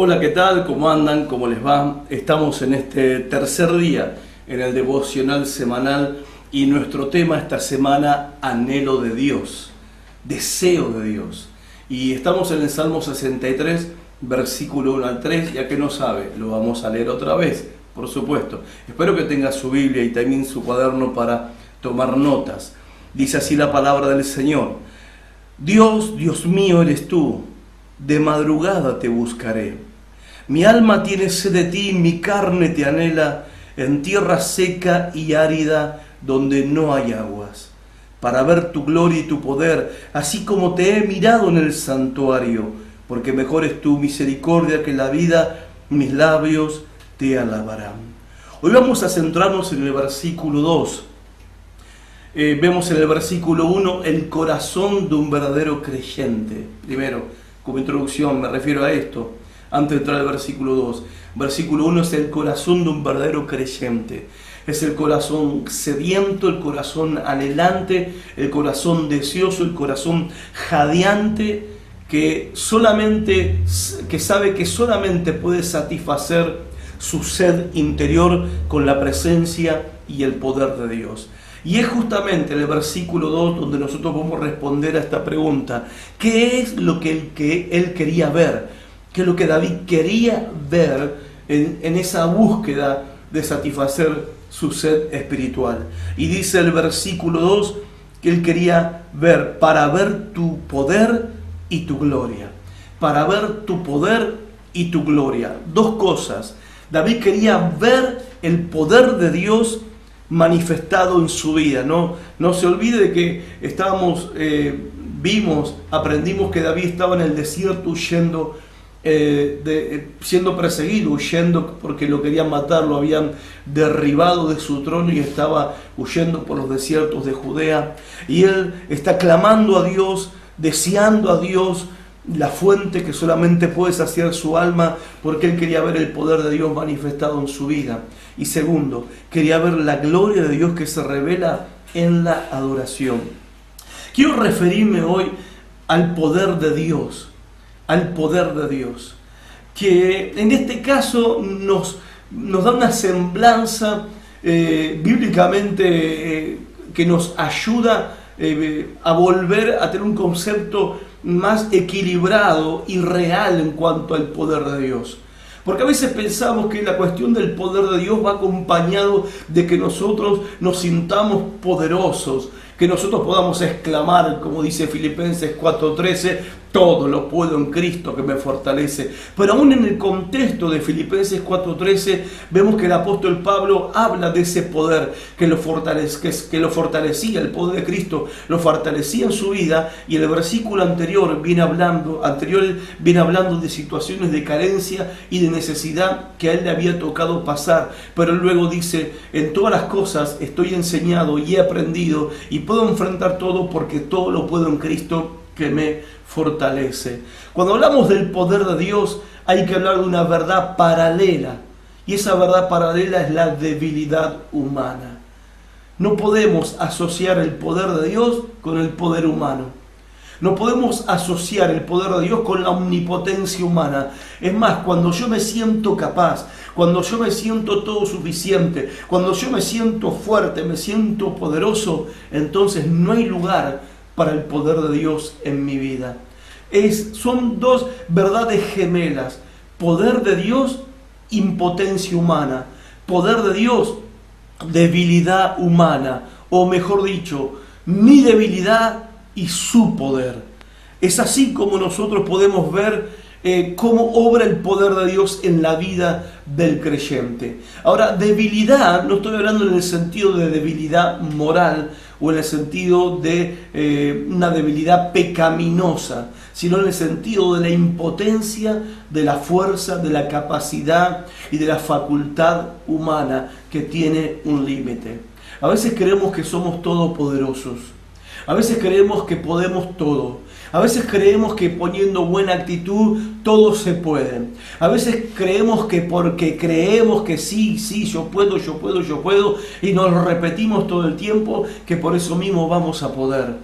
Hola, ¿qué tal? ¿Cómo andan? ¿Cómo les va? Estamos en este tercer día en el devocional semanal y nuestro tema esta semana, anhelo de Dios, deseo de Dios. Y estamos en el Salmo 63, versículo 1 al 3, ya que no sabe, lo vamos a leer otra vez, por supuesto. Espero que tenga su Biblia y también su cuaderno para tomar notas. Dice así la palabra del Señor: Dios, Dios mío eres tú, de madrugada te buscaré. Mi alma tiene sed de ti, mi carne te anhela, en tierra seca y árida, donde no hay aguas, para ver tu gloria y tu poder, así como te he mirado en el santuario, porque mejor es tu misericordia que la vida, mis labios te alabarán. Hoy vamos a centrarnos en el versículo 2. Vemos en el versículo 1 el corazón de un verdadero creyente. Primero, como introducción, me refiero a esto, antes de entrar al versículo 2. Versículo 1 es el corazón de un verdadero creyente. Es el corazón sediento, el corazón anhelante, el corazón deseoso, el corazón jadeante, que sabe que solamente puede satisfacer su sed interior con la presencia y el poder de Dios. Y es justamente en el versículo 2 donde nosotros podemos responder a esta pregunta: ¿qué es lo que él quería ver? ¿Qué es lo que David quería ver en esa búsqueda de satisfacer su sed espiritual? Y dice el versículo 2 que él quería ver, para ver tu poder y tu gloria. Para ver tu poder y tu gloria. Dos cosas. David quería ver el poder de Dios manifestado en su vida. No se olvide de que aprendimos que David estaba en el desierto huyendo, siendo perseguido, huyendo porque lo querían matar, lo habían derribado de su trono y estaba huyendo por los desiertos de Judea. Y él está clamando a Dios, deseando a Dios, la fuente que solamente puede saciar su alma, porque él quería ver el poder de Dios manifestado en su vida. Y segundo, quería ver la gloria de Dios que se revela en la adoración. Quiero referirme hoy al poder de Dios, que en este caso nos da una semblanza bíblicamente que nos ayuda a volver a tener un concepto más equilibrado y real en cuanto al poder de Dios. Porque a veces pensamos que la cuestión del poder de Dios va acompañado de que nosotros nos sintamos poderosos, que nosotros podamos exclamar, como dice Filipenses 4:13, todo lo puedo en Cristo que me fortalece. Pero aún en el contexto de Filipenses 4:13 vemos que el apóstol Pablo habla de ese poder que lo fortalecía, el poder de Cristo lo fortalecía en su vida, y el versículo anterior viene hablando de situaciones de carencia y de necesidad que a él le había tocado pasar. Pero luego dice: en todas las cosas estoy enseñado y he aprendido y puedo enfrentar todo, porque todo lo puedo en Cristo que me fortalece. Cuando hablamos del poder de Dios, hay que hablar de una verdad paralela, y esa verdad paralela es la debilidad humana. No podemos asociar el poder de Dios con el poder humano. No podemos asociar el poder de Dios con la omnipotencia humana. Es más, cuando yo me siento capaz, cuando yo me siento todo suficiente, cuando yo me siento fuerte, me siento poderoso, entonces no hay lugar para el poder de Dios en mi vida. Son dos verdades gemelas: poder de Dios, impotencia humana; poder de Dios, debilidad humana, o mejor dicho, mi debilidad y su poder. Es así como nosotros podemos ver cómo obra el poder de Dios en la vida del creyente. Ahora, debilidad, no estoy hablando en el sentido de debilidad moral o en el sentido de una debilidad pecaminosa, sino en el sentido de la impotencia, de la fuerza, de la capacidad y de la facultad humana que tiene un límite. A veces creemos que somos todopoderosos. A veces creemos que podemos todo. A veces creemos que poniendo buena actitud todo se puede. A veces creemos que porque creemos que sí, yo puedo, y nos lo repetimos todo el tiempo, que por eso mismo vamos a poder.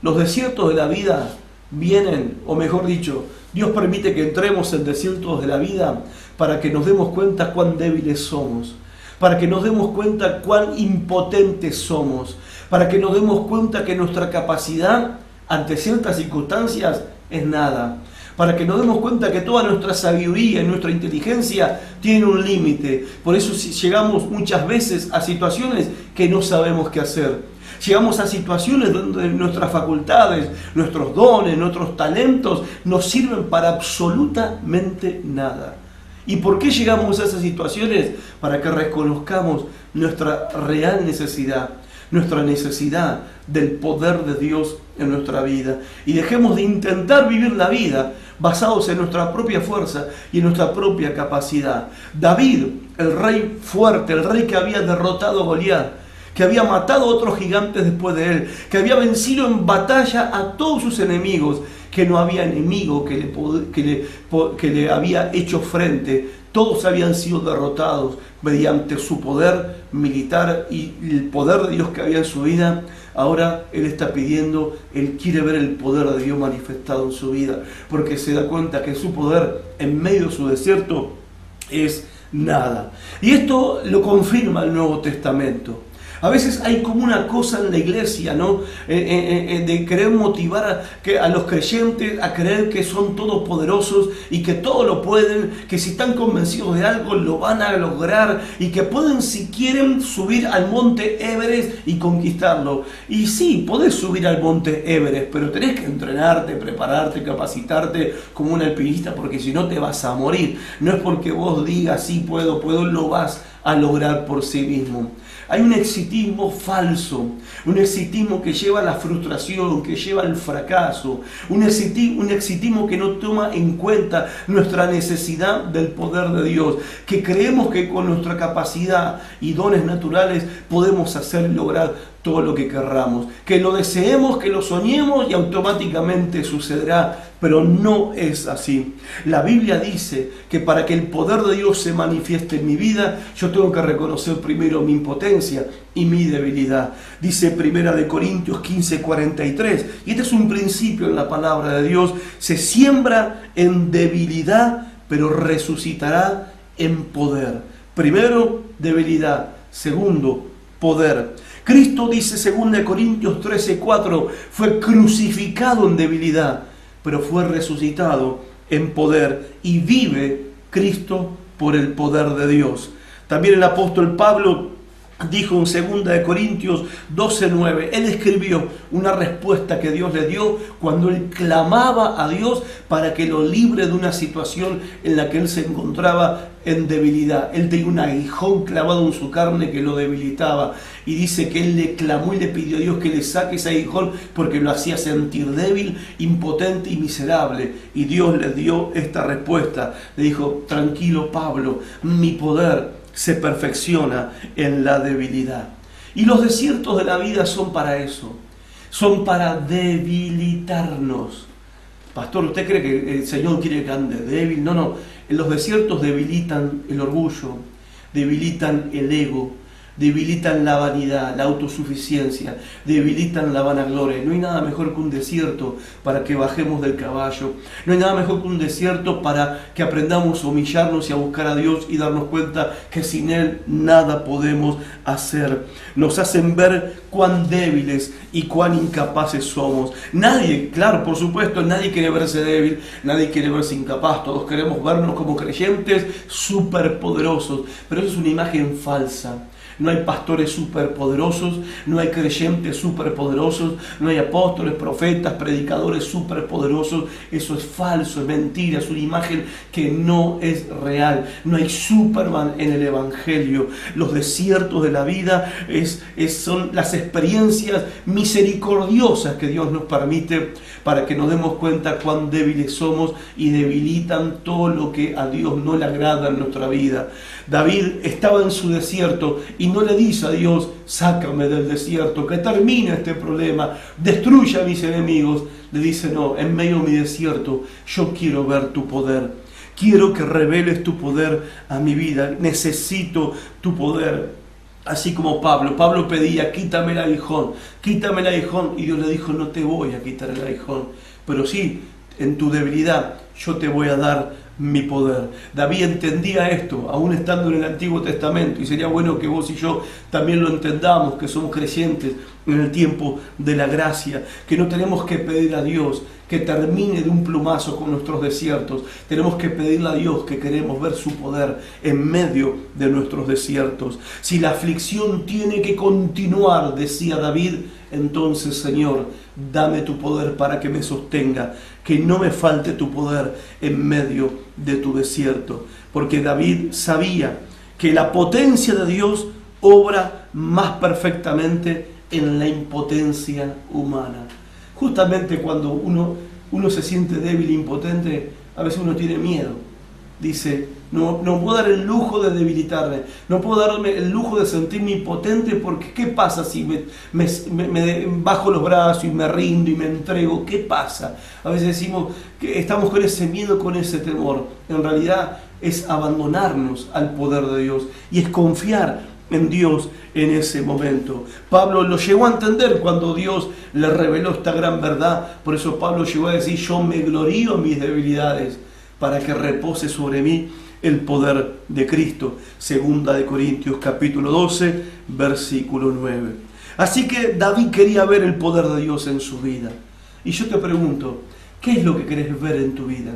Los desiertos de la vida vienen, o mejor dicho, Dios permite que entremos en desiertos de la vida para que nos demos cuenta cuán débiles somos, para que nos demos cuenta cuán impotentes somos, para que nos demos cuenta que nuestra capacidad ante ciertas circunstancias es nada, para que nos demos cuenta que toda nuestra sabiduría y nuestra inteligencia tienen un límite. Por eso llegamos muchas veces a situaciones que no sabemos qué hacer. Llegamos a situaciones donde nuestras facultades, nuestros dones, nuestros talentos no sirven para absolutamente nada. ¿Y por qué llegamos a esas situaciones? Para que reconozcamos nuestra real necesidad, nuestra necesidad del poder de Dios en nuestra vida. Y dejemos de intentar vivir la vida basados en nuestra propia fuerza y en nuestra propia capacidad. David, el rey fuerte, el rey que había derrotado a Goliat, que había matado a otros gigantes después de él, que había vencido en batalla a todos sus enemigos, que no había enemigo que le había hecho frente. Todos habían sido derrotados mediante su poder militar y el poder de Dios que había en su vida. Ahora él está pidiendo, él quiere ver el poder de Dios manifestado en su vida, porque se da cuenta que su poder en medio de su desierto es nada. Y esto lo confirma el Nuevo Testamento. A veces hay como una cosa en la iglesia, ¿no? De querer motivar a los creyentes a creer que son todopoderosos y que todo lo pueden, que si están convencidos de algo lo van a lograr y que pueden, si quieren, subir al monte Everest y conquistarlo. Y sí, podés subir al monte Everest, pero tenés que entrenarte, prepararte, capacitarte como un alpinista, porque si no te vas a morir. No es porque vos digas sí puedo, lo vas a lograr por sí mismo. Hay un exitismo falso, un exitismo que lleva a la frustración, que lleva al fracaso, un exitismo que no toma en cuenta nuestra necesidad del poder de Dios, que creemos que con nuestra capacidad y dones naturales podemos hacer y lograr todo lo que querramos, que lo deseemos, que lo soñemos y automáticamente sucederá, pero no es así. La Biblia dice que para que el poder de Dios se manifieste en mi vida, yo tengo que reconocer primero mi impotencia y mi debilidad. Dice 1 Corintios 15:43, y este es un principio en la palabra de Dios: se siembra en debilidad, pero resucitará en poder. Primero, debilidad. Segundo, poder. Cristo, dice 2 Corintios 13:4, fue crucificado en debilidad, pero fue resucitado en poder, y vive Cristo por el poder de Dios. También el apóstol Pablo dijo en 2 Corintios 12:9, él escribió una respuesta que Dios le dio cuando él clamaba a Dios para que lo libre de una situación en la que él se encontraba en debilidad. Él tenía un aguijón clavado en su carne que lo debilitaba, y dice que él le clamó y le pidió a Dios que le saque ese aguijón porque lo hacía sentir débil, impotente y miserable. Y Dios le dio esta respuesta, le dijo: tranquilo Pablo, mi poder se perfecciona en la debilidad. Y los desiertos de la vida son para eso, son para debilitarnos. Pastor, ¿usted cree que el Señor quiere que ande débil? No, los desiertos debilitan el orgullo, debilitan el ego, debilitan la vanidad, la autosuficiencia, debilitan la vanagloria. No hay nada mejor que un desierto para que bajemos del caballo. No hay nada mejor que un desierto para que aprendamos a humillarnos y a buscar a Dios y darnos cuenta que sin Él nada podemos hacer. Nos hacen ver cuán débiles y cuán incapaces somos. Nadie, claro, por supuesto, nadie quiere verse débil, nadie quiere verse incapaz. Todos queremos vernos como creyentes superpoderosos, pero eso es una imagen falsa. No hay pastores superpoderosos, no hay creyentes superpoderosos, no hay apóstoles, profetas, predicadores superpoderosos. Eso es falso, es mentira, es una imagen que no es real. No hay Superman en el Evangelio. Los desiertos de la vida son las experiencias misericordiosas que Dios nos permite para que nos demos cuenta cuán débiles somos, y debilitan todo lo que a Dios no le agrada en nuestra vida. David estaba en su desierto y no le dice a Dios: sácame del desierto, que termine este problema, destruya a mis enemigos. Le dice: no, en medio de mi desierto yo quiero ver tu poder, quiero que reveles tu poder a mi vida, necesito tu poder. Así como Pablo pedía: quítame el aguijón, y Dios le dijo: no te voy a quitar el aguijón, pero sí, en tu debilidad yo te voy a dar mi poder. David entendía esto, aún estando en el Antiguo Testamento, y sería bueno que vos y yo también lo entendamos, que somos creyentes en el tiempo de la gracia, que no tenemos que pedir a Dios que termine de un plumazo con nuestros desiertos. Tenemos que pedirle a Dios que queremos ver su poder en medio de nuestros desiertos. Si la aflicción tiene que continuar, decía David, entonces, Señor, dame tu poder para que me sostenga, que no me falte tu poder en medio de tu desierto. Porque David sabía que la potencia de Dios obra más perfectamente en la impotencia humana. Justamente cuando uno se siente débil e impotente, a veces uno tiene miedo. Dice, no puedo dar el lujo de debilitarme, no puedo darme el lujo de sentirme impotente, porque ¿qué pasa si me bajo los brazos y me rindo y me entrego? ¿Qué pasa? A veces decimos que estamos con ese miedo, con ese temor. En realidad es abandonarnos al poder de Dios y es confiar en Dios en ese momento. Pablo lo llegó a entender cuando Dios le reveló esta gran verdad. Por eso Pablo llegó a decir, yo me glorío en mis debilidades para que repose sobre mí el poder de Cristo. Segunda de Corintios capítulo 12, versículo 9. Así que David quería ver el poder de Dios en su vida. Y yo te pregunto, ¿qué es lo que querés ver en tu vida?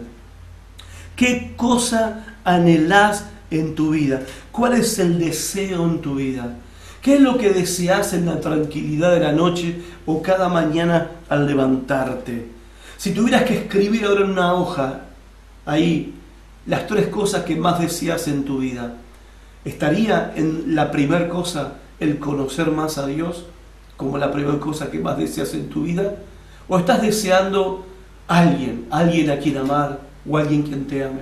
¿Qué cosa anhelás en tu vida? ¿Cuál es el deseo en tu vida? ¿Qué es lo que deseas en la tranquilidad de la noche o cada mañana al levantarte? Si tuvieras que escribir ahora en una hoja, ahí, las 3 cosas que más deseas en tu vida, ¿estaría en la primera cosa el conocer más a Dios como la primera cosa que más deseas en tu vida? ¿O estás deseando alguien a quien amar o alguien quien te ame?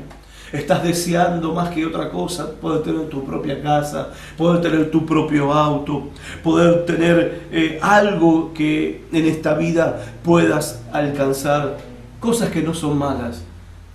Estás deseando más que otra cosa poder tener tu propia casa, poder tener tu propio auto, poder tener algo que en esta vida puedas alcanzar, cosas que no son malas,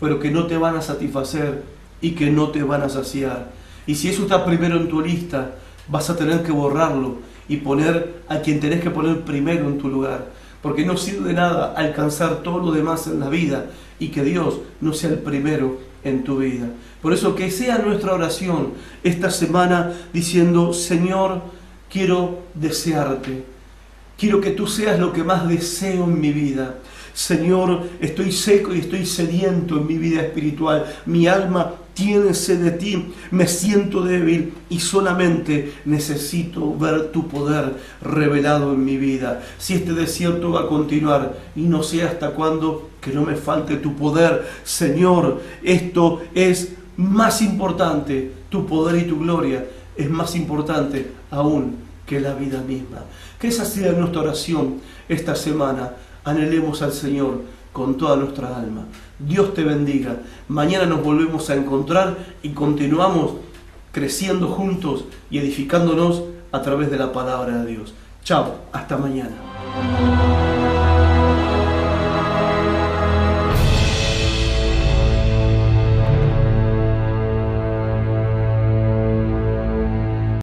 pero que no te van a satisfacer y que no te van a saciar. Y si eso está primero en tu lista, vas a tener que borrarlo y poner a quien tenés que poner primero en tu lugar, porque no sirve de nada alcanzar todo lo demás en la vida y que Dios no sea el primero en tu vida. Por eso que sea nuestra oración esta semana diciendo, Señor, quiero desearte, quiero que tú seas lo que más deseo en mi vida. Señor, estoy seco y estoy sediento en mi vida espiritual. Mi alma tiene sed de ti, me siento débil y solamente necesito ver tu poder revelado en mi vida. Si este desierto va a continuar y no sé hasta cuándo, que no me falte tu poder. Señor, esto es más importante, tu poder y tu gloria es más importante aún que la vida misma. Que esa sea nuestra oración esta semana. Anhelemos al Señor con toda nuestra alma. Dios te bendiga. Mañana nos volvemos a encontrar y continuamos creciendo juntos y edificándonos a través de la palabra de Dios. Chao, hasta mañana.